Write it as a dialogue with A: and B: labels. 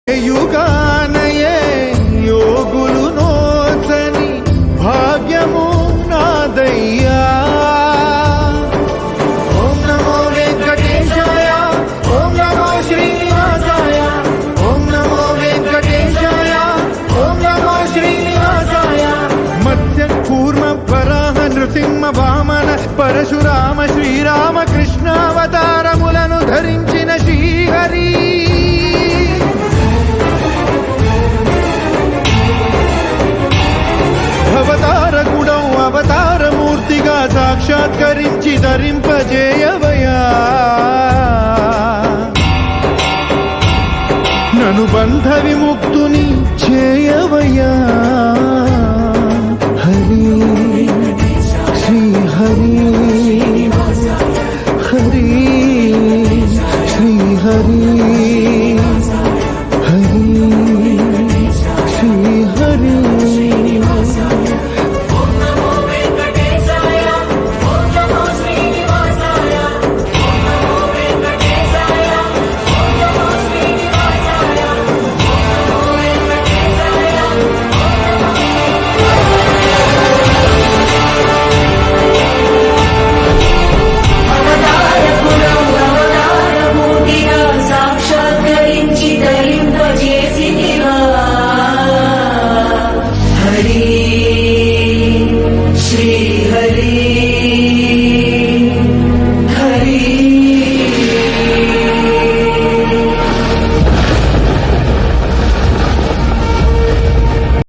A: యుగానయే యోగులు నోచని భాగ్యము నాదయ్యా. ఓం నమో వెంకటేశాయ, ఓం నమో శ్రీనివాసాయ, ఓం నమో వెంకటేశాయ, ఓం నమో శ్రీనివాసాయ. మత్స్య కూర్మ వరాహ నృసింహ వామన పరశురామ శ్రీరామ కృష్ణావతారములను ధరించిన శ్రీహరి. అవతారకుడం అవతారమూర్తిగా సాక్షాత్కరించి ధరింపజేయవయా. నను బంధ విముక్తుని చేయవయా.